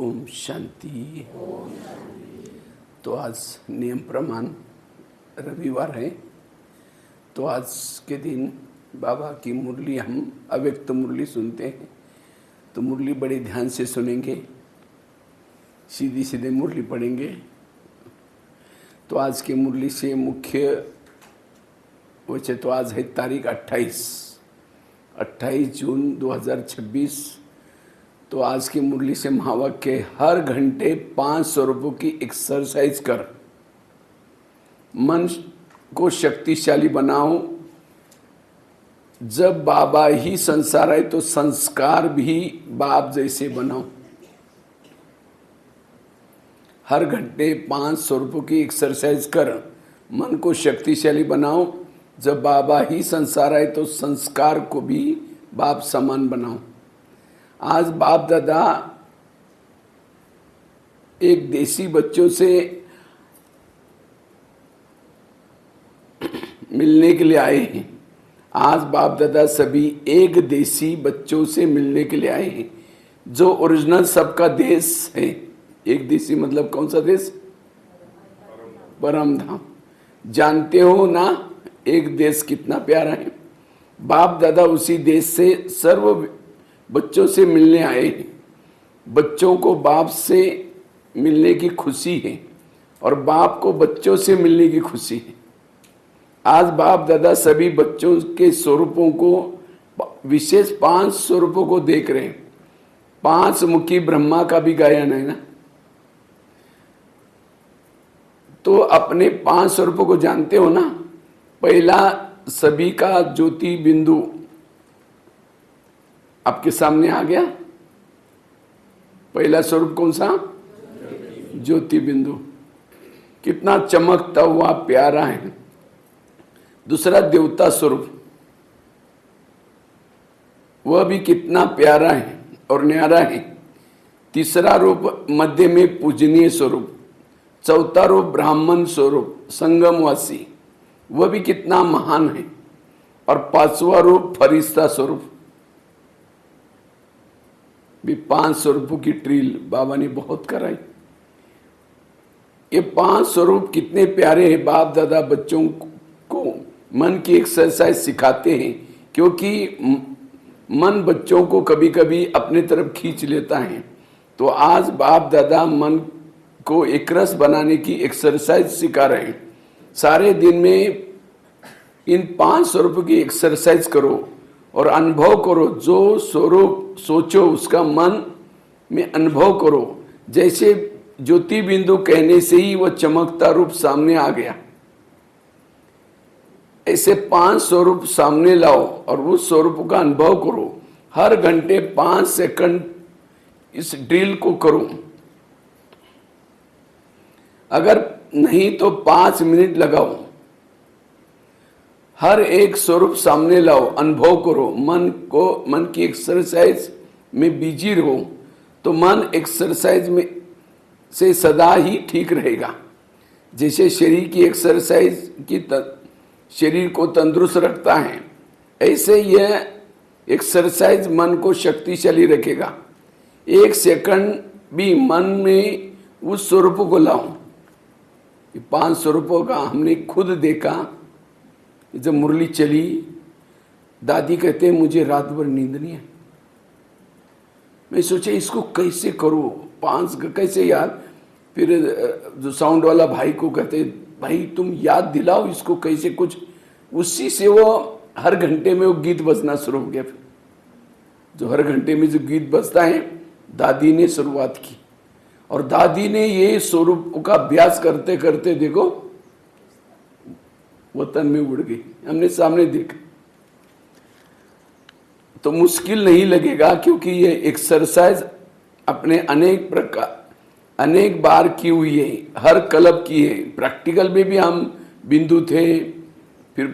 ओम शांति। तो आज नियम प्रमाण रविवार है, तो आज के दिन बाबा की मुरली हम अव्यक्त मुरली सुनते हैं। तो मुरली बड़े ध्यान से सुनेंगे, सीधी सीधे मुरली पढ़ेंगे। तो आज के मुरली से मुख्य वैसे तो आज है तारीख 28 जून 2026। तो आज की मुरली से महावाक्य, हर घंटे 500 रुपयों की एक्सरसाइज कर मन को शक्तिशाली बनाओ। जब बाबा ही संसार है तो संस्कार भी बाप जैसे बनाओ। हर घंटे 500 रुपयों की एक्सरसाइज कर मन को शक्तिशाली बनाओ। जब बाबा ही संसार है तो संस्कार को भी बाप समान बनाओ। आज बाप दादा एक देसी बच्चों से मिलने के लिए आए हैं। आज बाप दादा सभी एक देसी बच्चों से मिलने के लिए आए हैं, जो ओरिजिनल सबका देश है। एक देसी मतलब कौन सा देश? परम धाम। जानते हो ना एक देश कितना प्यारा है। बाप दादा उसी देश से सर्व बच्चों से मिलने आए हैं। बच्चों को बाप से मिलने की खुशी है और बाप को बच्चों से मिलने की खुशी है। आज बाप दादा सभी बच्चों के स्वरूपों को, विशेष 5 स्वरूपों को देख रहे हैं। 5 मुखी ब्रह्मा का भी गायन है ना। तो अपने 5 स्वरूपों को जानते हो ना। पहला सभी का ज्योति बिंदु आपके सामने आ गया। पहला स्वरूप कौन सा? ज्योति बिंदु। कितना चमकता हुआ प्यारा है। दूसरा देवता स्वरूप, वह भी कितना प्यारा है और न्यारा है। तीसरा रूप मध्य में पूजनीय स्वरूप। चौथा रूप ब्राह्मण स्वरूप संगमवासी, वह भी कितना महान है। और 5वां रूप फरिश्ता स्वरूप। भी 500 रुपयों की ट्रील बाबा ने बहुत कराई। ये 5 स्वरूप कितने प्यारे हैं। बाप दादा बच्चों को मन की एक्सरसाइज सिखाते हैं, क्योंकि मन बच्चों को कभी कभी अपने तरफ खींच लेता है। तो आज बाप दादा मन को एकरस बनाने की एक्सरसाइज सिखा रहे हैं। सारे दिन में इन 5 स्वरूपों की एक्सरसाइज करो और अनुभव करो। जो स्वरूप सोचो उसका मन में अनुभव करो। जैसे ज्योति बिंदु कहने से ही वह चमकता रूप सामने आ गया, ऐसे 5 स्वरूप सामने लाओ और उस स्वरूप का अनुभव करो। हर घंटे 5 सेकंड इस ड्रिल को करो। अगर नहीं तो 5 मिनट लगाओ। हर एक स्वरूप सामने लाओ, अनुभव करो। मन की एक्सरसाइज में बिजी रहो तो मन एक्सरसाइज में से सदा ही ठीक रहेगा। जैसे शरीर की एक्सरसाइज की शरीर को तंदुरुस्त रखता है, ऐसे यह एक्सरसाइज मन को शक्तिशाली रखेगा। 1 सेकंड भी मन में उस स्वरूपों को लाओ। 5 स्वरूपों का हमने खुद देखा। जब मुरली चली, दादी कहते हैं मुझे रात भर नींद नहीं है। मैं सोचा इसको कैसे करूँ, 5 कैसे याद। फिर जो साउंड वाला भाई को कहते भाई तुम याद दिलाओ इसको कैसे कुछ। उसी से वो हर घंटे में वो गीत बजना शुरू हो गया। फिर जो हर घंटे में जो गीत बजता है, दादी ने शुरुआत की। और दादी ने ये स्वरूप का अभ्यास करते करते देखो वतन में उड़ गई। हमने सामने देखा। तो मुश्किल नहीं लगेगा, क्योंकि ये एक्सरसाइज अपने अनेक बार की हुई है। हर क्लब की है। प्रैक्टिकल में भी हम बिंदु थे, फिर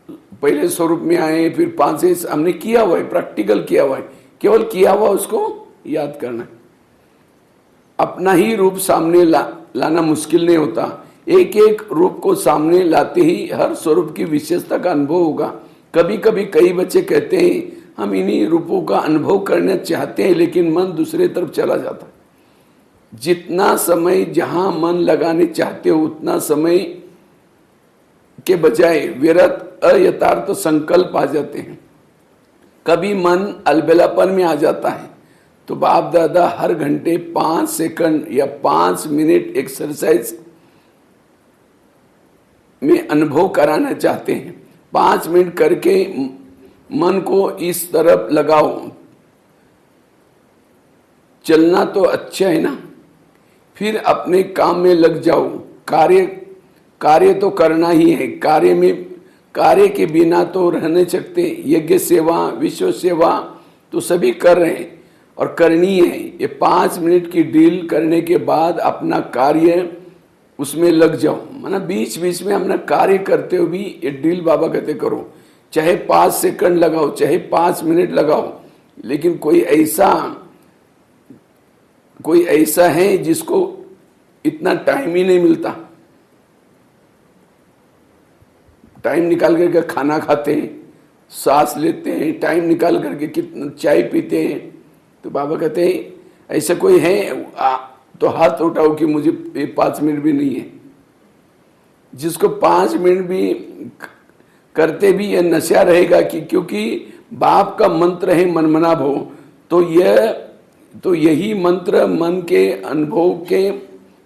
पहले स्वरूप में आए, फिर 5 से हमने किया हुआ है, प्रैक्टिकल किया हुआ है। केवल किया हुआ उसको याद करना। अपना ही रूप सामने लाना मुश्किल नहीं होता। एक एक रूप को सामने लाते ही हर स्वरूप की विशेषता का अनुभव होगा। कभी कभी कई बच्चे कहते हैं हम इन्हीं रूपों का अनुभव करना चाहते हैं, लेकिन मन दूसरे तरफ चला जाता है। जितना समय जहां मन लगाने चाहते हो उतना समय के बजाय व्यर्थ अयथार्थ संकल्प आ जाते हैं। कभी मन अलबेलापन में आ जाता है, तो बाप दादा हर घंटे 5 सेकंड या 5 मिनट एक्सरसाइज में अनुभव कराना चाहते हैं। 5 मिनट करके मन को इस तरफ लगाओ। चलना तो अच्छा है ना, फिर अपने काम में लग जाओ। कार्य तो करना ही है। कार्य के बिना तो रह नहीं सकते। यज्ञ सेवा, विश्व सेवा तो सभी कर रहे हैं और करनी है। ये 5 मिनट की ड्रिल करने के बाद अपना कार्य उसमें लग जाओ। माना बीच बीच में अपना कार्य करते हुए भी ये ड्रिल बाबा कहते करो। चाहे 5 सेकंड लगाओ, चाहे 5 मिनट लगाओ, लेकिन कोई ऐसा है जिसको इतना टाइम ही नहीं मिलता। टाइम निकाल करके खाना खाते हैं, सांस लेते हैं, टाइम निकाल करके कितना चाय पीते हैं। तो बाबा कहते हैं ऐसा कोई है तो हाथ उठाओ कि मुझे 5 मिनट भी नहीं है। जिसको 5 मिनट भी करते भी यह नशा रहेगा कि क्योंकि बाप का मंत्र है मनमना भो, तो यही मंत्र मन के अनुभव के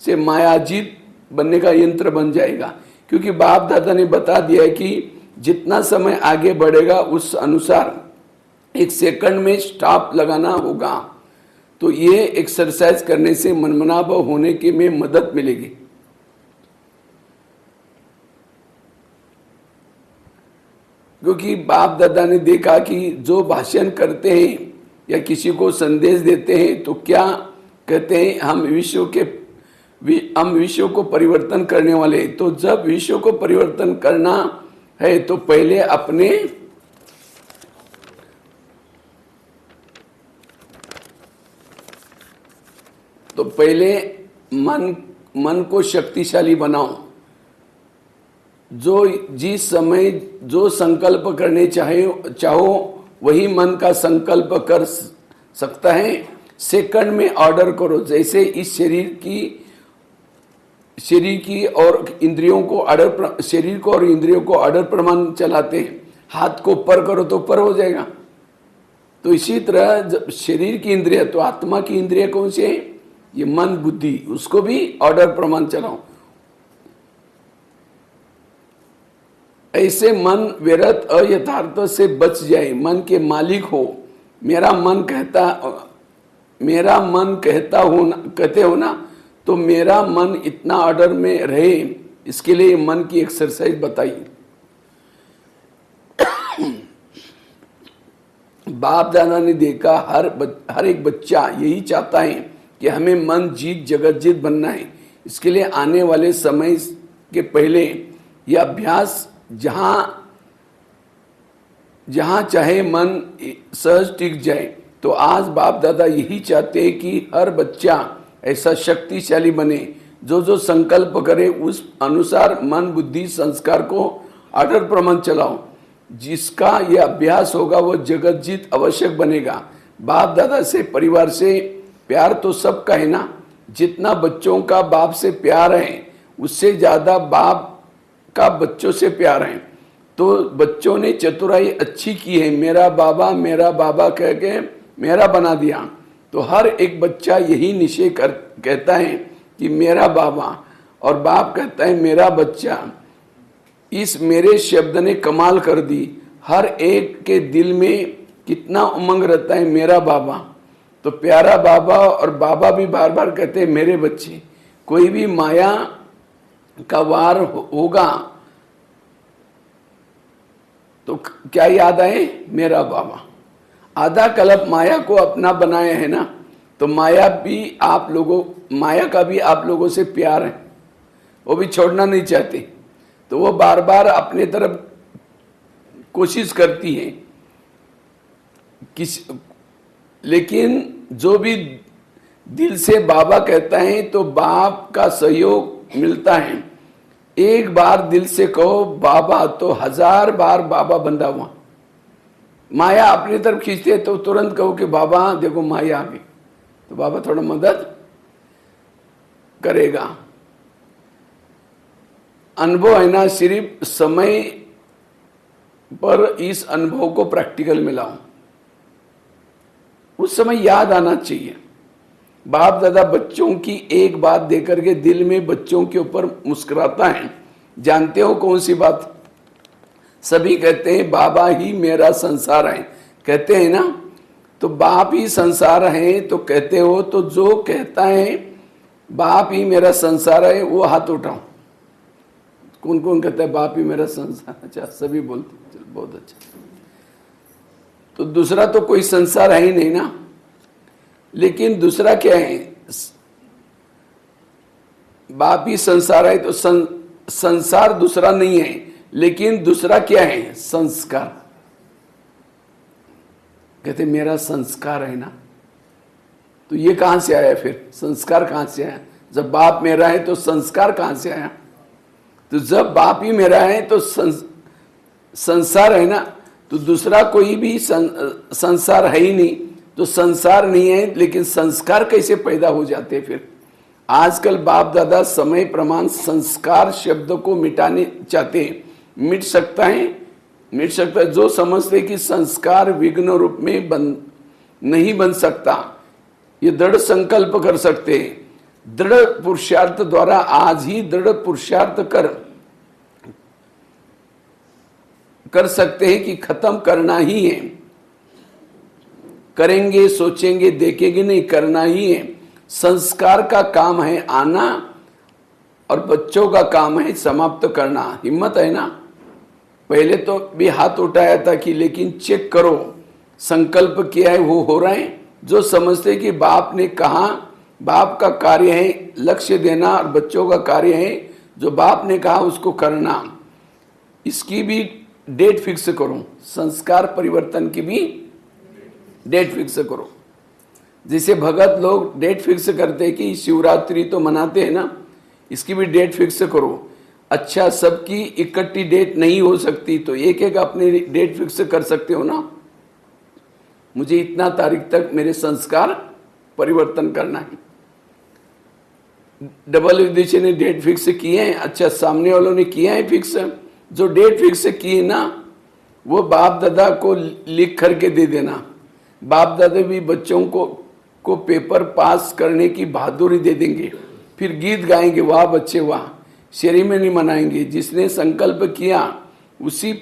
से मायाजीत बनने का यंत्र बन जाएगा। क्योंकि बाप दादा ने बता दिया है कि जितना समय आगे बढ़ेगा उस अनुसार 1 सेकंड में स्टॉप लगाना होगा। तो ये एक्सरसाइज करने से मनमनाभ होने के में मदद मिलेगी। क्योंकि बाप दादा ने देखा कि जो भाषण करते हैं या किसी को संदेश देते हैं तो क्या कहते हैं, हम विश्व को परिवर्तन करने वाले। तो जब विश्व को परिवर्तन करना है तो पहले मन को शक्तिशाली बनाओ। जो जिस समय जो संकल्प करने चाहो वही मन का संकल्प कर सकता है। सेकंड में ऑर्डर करो। जैसे इस शरीर की और इंद्रियों को ऑर्डर प्रमाण चलाते हैं। हाथ को ऊपर करो तो ऊपर हो जाएगा। तो इसी तरह जब शरीर की इंद्रिय, तो आत्मा की इंद्रिय कौन सी है? ये मन बुद्धि, उसको भी ऑर्डर प्रमाण चलाओ। ऐसे मन व्यर्थ अयथार्थ से बच जाए, मन के मालिक हो। मेरा मन कहते हो ना, तो मेरा मन इतना ऑर्डर में रहे, इसके लिए मन की एक्सरसाइज बताई। बाप दादा ने देखा हर एक बच्चा यही चाहता है कि हमें मन जीत जगत जीत बनना है। इसके लिए आने वाले समय के पहले यह अभ्यास जहां चाहे मन सहज टिक जाए। तो आज बाप दादा यही चाहते हैं कि हर बच्चा ऐसा शक्तिशाली बने, जो संकल्प करे उस अनुसार मन बुद्धि संस्कार को ऑर्डर प्रमाण चलाओ। जिसका यह अभ्यास होगा वो जगत जीत अवश्य बनेगा। बाप दादा से, परिवार से प्यार तो सबका है ना। जितना बच्चों का बाप से प्यार है उससे ज्यादा बाप का बच्चों से प्यार है। तो बच्चों ने चतुराई अच्छी की है, मेरा बाबा कह के मेरा बना दिया। तो हर एक बच्चा यही निश्चय कहता है कि मेरा बाबा, और बाप कहता है मेरा बच्चा। इस मेरे शब्द ने कमाल कर दी। हर एक के दिल में कितना उमंग रहता है, मेरा बाबा। तो प्यारा बाबा, और बाबा भी बार बार कहते हैं मेरे बच्चे। कोई भी माया का वार होगा तो क्या याद आए? मेरा बाबा। आधा कल्प माया को अपना बनाया है ना, तो माया का भी आप लोगों से प्यार है, वो भी छोड़ना नहीं चाहते। तो वो बार बार अपने तरफ कोशिश करती है लेकिन जो भी दिल से बाबा कहता है तो बाप का सहयोग मिलता है। एक बार दिल से कहो बाबा, तो 1000 बार बाबा बंधा हुआ। माया अपनी तरफ खींचते तो तुरंत कहो कि बाबा देखो माया आ गई, तो बाबा थोड़ा मदद करेगा। अनुभव है ना, सिर्फ समय पर इस अनुभव को प्रैक्टिकल में लाओ। उस समय याद आना चाहिए। बाप दादा बच्चों की एक बात देकर के दिल में बच्चों के ऊपर मुस्कुराता है। जानते हो कौन सी बात? सभी कहते हैं बाबा ही मेरा संसार है, कहते हैं ना। तो बाप ही संसार है तो कहते हो, तो जो कहता है बाप ही मेरा संसार है वो हाथ उठाओ। कौन कौन कहता है बाप ही मेरा संसार? अच्छा, सभी बोलते, चल बहुत अच्छा। तो दूसरा तो कोई संसार है ही नहीं ना। लेकिन दूसरा क्या है? बाप ही संसार है तो संसार दूसरा नहीं है, लेकिन दूसरा क्या है? संस्कार। कहते मेरा संस्कार है ना, तो ये कहां से आया? फिर संस्कार कहां से आया? जब बाप मेरा है तो संस्कार कहां से आया? तो जब बाप ही मेरा है तो संसार है ना, तो दूसरा कोई भी संसार है ही नहीं। तो संसार नहीं है, लेकिन संस्कार कैसे पैदा हो जाते हैं? फिर आजकल बाप दादा समय प्रमाण संस्कार शब्द को मिटाने चाहते हैं। मिट सकता है? मिट सकता है। जो समझते कि संस्कार विघ्न रूप में नहीं बन सकता, ये दृढ़ संकल्प कर सकते हैं। दृढ़ पुरुषार्थ द्वारा आज ही दृढ़ पुरुषार्थ कर सकते हैं कि खत्म करना ही है। करेंगे, सोचेंगे, देखेंगे नहीं, करना ही है। संस्कार का काम है आना और बच्चों का काम है समाप्त करना। हिम्मत है ना? पहले तो भी हाथ उठाया था कि लेकिन चेक करो, संकल्प किया है वो हो रहा है। जो समझते कि बाप ने कहा, बाप का कार्य है लक्ष्य देना और बच्चों का कार्य है जो बाप ने कहा उसको करना। इसकी भी डेट फिक्स करो। संस्कार परिवर्तन की भी डेट फिक्स करो। जैसे भगत लोग डेट फिक्स करते हैं कि शिवरात्रि तो मनाते हैं ना, इसकी भी डेट फिक्स करो। अच्छा, सबकी इकट्ठी डेट नहीं हो सकती तो एक एक अपनी डेट फिक्स कर सकते हो ना। मुझे इतना तारीख तक मेरे संस्कार परिवर्तन करना है। डबल विदेशी ने डेट फिक्स किए हैं। अच्छा, सामने वालों ने किया है फिक्स। जो डेट फिक्स किए ना, वो बाप दादा को लिख करके दे देना। बाप दादा भी बच्चों को पेपर पास करने की बहादुरी दे देंगे। फिर गीत गाएंगे, वाह बच्चे वाह। सेरेमनी मनाएंगे। जिसने संकल्प किया उसी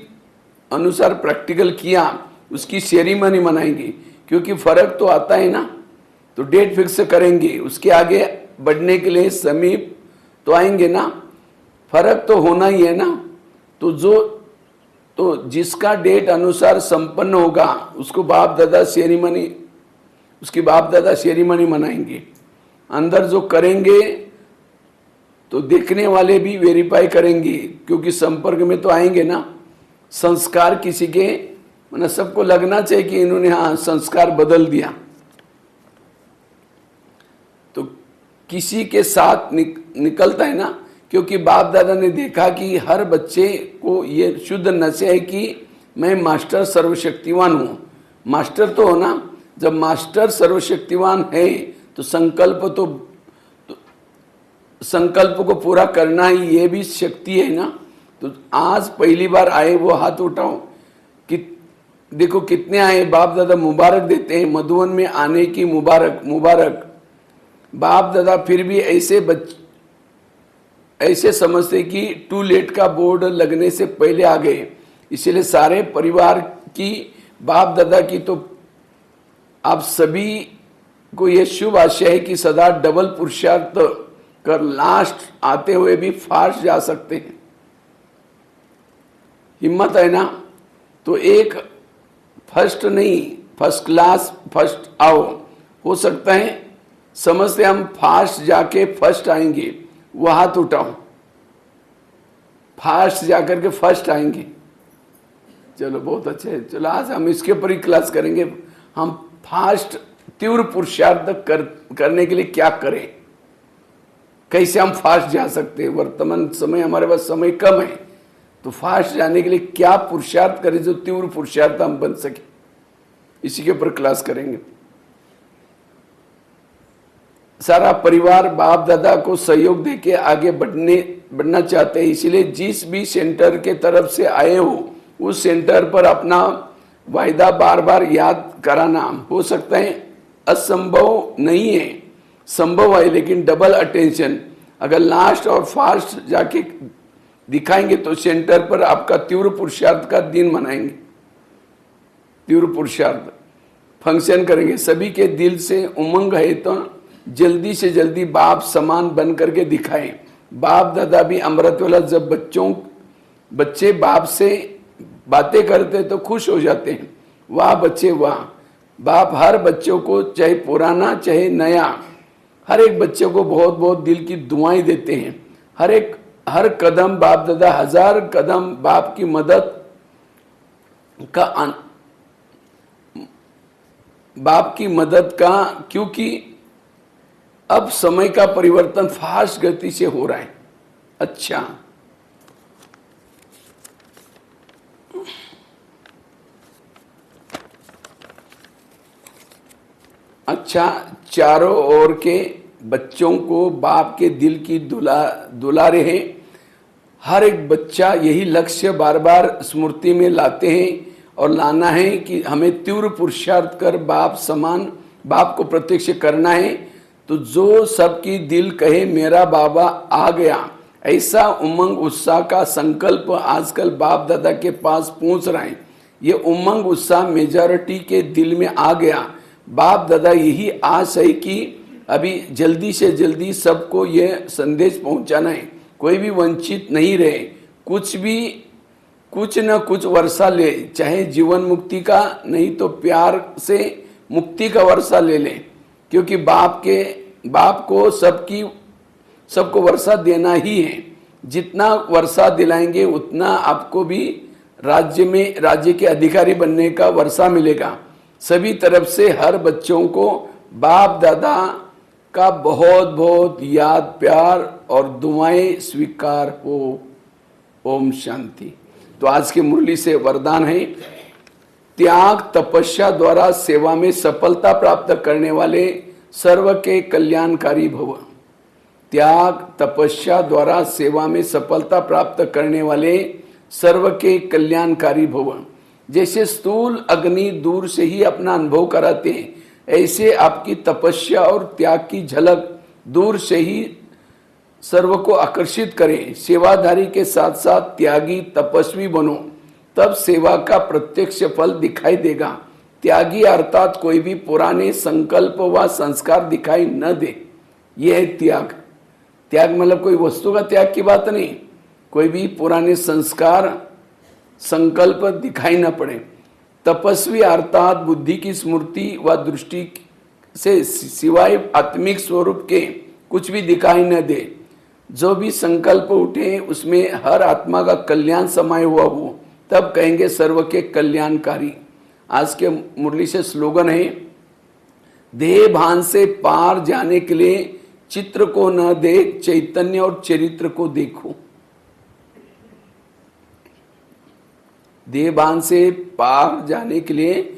अनुसार प्रैक्टिकल किया, उसकी सेरेमनी मनाएंगे। क्योंकि फर्क तो आता है ना। तो डेट फिक्स करेंगे, उसके आगे बढ़ने के लिए समीप तो आएंगे ना। फर्क तो होना ही है ना। तो जिसका डेट अनुसार संपन्न होगा उसको बाप दादा सेरेमनी, उसकी बाप दादा सेरेमनी मनाएंगे। अंदर जो करेंगे तो देखने वाले भी वेरीफाई करेंगे, क्योंकि संपर्क में तो आएंगे ना। संस्कार किसी के मतलब सबको लगना चाहिए कि इन्होंने हाँ संस्कार बदल दिया। तो किसी के साथ निकलता है ना, क्योंकि बाप दादा ने देखा कि हर बच्चे को ये शुद्ध नशा है कि मैं मास्टर सर्वशक्तिवान हूँ। मास्टर तो हो ना। जब मास्टर सर्वशक्तिवान है तो संकल्प को पूरा करना ही ये भी शक्ति है ना। तो आज पहली बार आए वो हाथ उठाओ कि देखो कितने आए। बाप दादा मुबारक देते हैं, मधुवन में आने की मुबारक मुबारक। बाप दादा फिर भी ऐसे समझते कि टू लेट का बोर्ड लगने से पहले आ गए। इसलिए सारे परिवार की बाप दादा की तो आप सभी को यह शुभ आशय है कि सदा डबल पुरुषार्थ कर लास्ट आते हुए भी फास्ट जा सकते हैं। हिम्मत है ना। तो एक फर्स्ट नहीं, फर्स्ट क्लास फर्स्ट आओ। हो सकता है समझते हम फास्ट जाके फर्स्ट आएंगे, वो हाथ उठाओ। फास्ट जाकर के फर्स्ट आएंगे। चलो बहुत अच्छे है। चलो आज हम इसके ऊपर ही क्लास करेंगे। हम फास्ट तीव्र पुरुषार्थ करने के लिए क्या करें, कैसे हम फास्ट जा सकते हैं। वर्तमान समय हमारे पास समय कम है, तो फास्ट जाने के लिए क्या पुरुषार्थ करें जो तीव्र पुरुषार्थ हम बन सके। इसी के ऊपर क्लास करेंगे। सारा परिवार बाप दादा को सहयोग देके आगे बढ़ना चाहते हैं, इसलिए जिस भी सेंटर के तरफ से आए हो उस सेंटर पर अपना वायदा बार बार याद कराना। हो सकता है असंभव नहीं है, संभव है, लेकिन डबल अटेंशन। अगर लास्ट और फास्ट जाके दिखाएंगे तो सेंटर पर आपका तीव्र पुरुषार्थ का दिन मनाएंगे, तीव्र पुरुषार्थ फंक्शन करेंगे। सभी के दिल से उमंग है तो जल्दी से जल्दी बाप समान बन करके दिखाएं। बाप दादा भी अमृत वाला, जब बच्चे बाप से बातें करते तो खुश हो जाते हैं। वाह बच्चे वाह। बाप हर बच्चों को, चाहे पुराना चाहे नया, हर एक बच्चे को बहुत बहुत दिल की दुआएं देते हैं। हर कदम बाप दादा 1000 कदम बाप की मदद का, क्योंकि अब समय का परिवर्तन फास्ट गति से हो रहा है। अच्छा, चारों ओर के बच्चों को बाप के दिल की दुलारे हैं। हर एक बच्चा यही लक्ष्य बार बार स्मृति में लाते हैं और लाना है कि हमें तीव्र पुरुषार्थ कर बाप समान, बाप को प्रत्यक्ष करना है। तो जो सबकी दिल कहे मेरा बाबा आ गया, ऐसा उमंग उत्साह का संकल्प आजकल बाप दादा के पास पहुंच रहा है। ये उमंग उत्साह मेजॉरिटी के दिल में आ गया। बाप दादा यही आस है कि अभी जल्दी से जल्दी सबको ये संदेश पहुंचाना है, कोई भी वंचित नहीं रहे। कुछ न कुछ वर्षा ले, चाहे जीवन मुक्ति का, नहीं तो प्यार से मुक्ति का वर्षा ले लें, क्योंकि बाप को सबको वर्षा देना ही है। जितना वर्षा दिलाएंगे उतना आपको भी राज्य के अधिकारी बनने का वर्षा मिलेगा। सभी तरफ से हर बच्चों को बाप दादा का बहुत बहुत याद, प्यार और दुआएं स्वीकार हो। ओम शांति। तो आज की मुरली से वरदान है, त्याग तपस्या द्वारा सेवा में सफलता प्राप्त करने वाले सर्व के कल्याणकारी भव। त्याग तपस्या द्वारा सेवा में सफलता प्राप्त करने वाले सर्व के कल्याणकारी भव। जैसे स्थूल अग्नि दूर से ही अपना अनुभव कराते हैं, ऐसे आपकी तपस्या और त्याग की झलक दूर से ही सर्व को आकर्षित करें। सेवाधारी के साथ साथ त्यागी तपस्वी बनो, तब सेवा का प्रत्यक्ष फल दिखाई देगा। त्यागी अर्थात कोई भी पुराने संकल्प व संस्कार दिखाई न दे, यह है त्याग। त्याग मतलब कोई वस्तु का त्याग की बात नहीं, कोई भी पुराने संस्कार संकल्प दिखाई न पड़े। तपस्वी अर्थात बुद्धि की स्मृति व दृष्टि से सिवाय आत्मिक स्वरूप के कुछ भी दिखाई न दे। जो भी संकल्प उठे उसमें हर आत्मा का कल्याण समाये हुआ हो, तब कहेंगे सर्व के कल्याणकारी। आज के मुरली से स्लोगन है, देह भान से पार जाने के लिए चित्र को न देख, चैतन्य और चरित्र को देखो। देह भान से पार जाने के लिए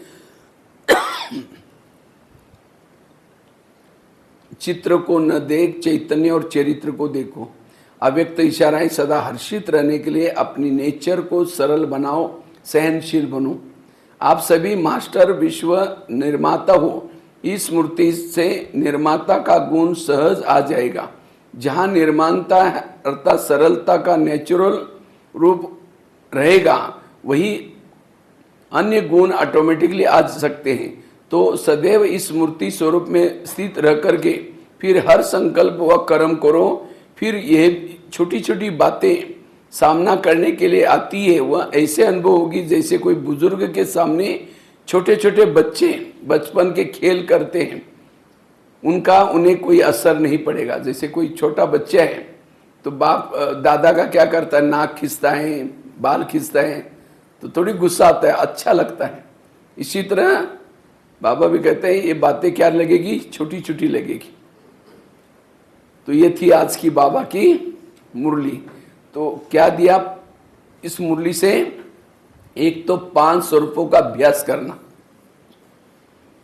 चित्र को न देख, चैतन्य और चरित्र को देखो। अव्यक्त इशाराएं सदा हर्षित रहने के लिए अपनी नेचर को सरल बनाओ, सहनशील बनो। आप सभी मास्टर विश्व निर्माता हो, इस स्मृति से निर्माता का गुण सहज आ जाएगा। जहाँ निर्माणता अर्थात सरलता का नेचुरल रूप रहेगा, वही अन्य गुण ऑटोमेटिकली आ सकते हैं। तो सदैव इस स्मृति स्वरूप में स्थित रह करके फिर हर संकल्प व कर्म करो। फिर यह छोटी छोटी बातें सामना करने के लिए आती है, वह ऐसे अनुभव होगी जैसे कोई बुजुर्ग के सामने छोटे छोटे बच्चे बचपन के खेल करते हैं, उन्हें कोई असर नहीं पड़ेगा। जैसे कोई छोटा बच्चा है तो बाप दादा का क्या करता है, नाक खींचता है, बाल खींचता है, तो थोड़ी गुस्सा आता है, अच्छा लगता है। इसी तरह बाबा भी कहते हैं ये बातें क्या लगेगी, छोटी छोटी लगेगी। तो ये थी आज की बाबा की मुरली। तो क्या दिया इस मुरली से, एक तो 5 स्वरूपों का अभ्यास करना,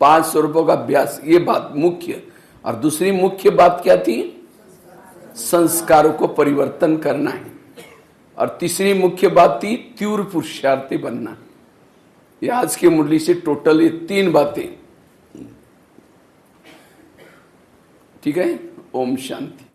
5 स्वरूपों का अभ्यास, ये बात मुख्य। और दूसरी मुख्य बात क्या थी? संस्कारों को परिवर्तन करना है। और तीसरी मुख्य बात थी तीव्र पुरुषार्थी बनना। ये आज की मुरली से टोटल ये 3 बातें। ठीक है। ओम शांति।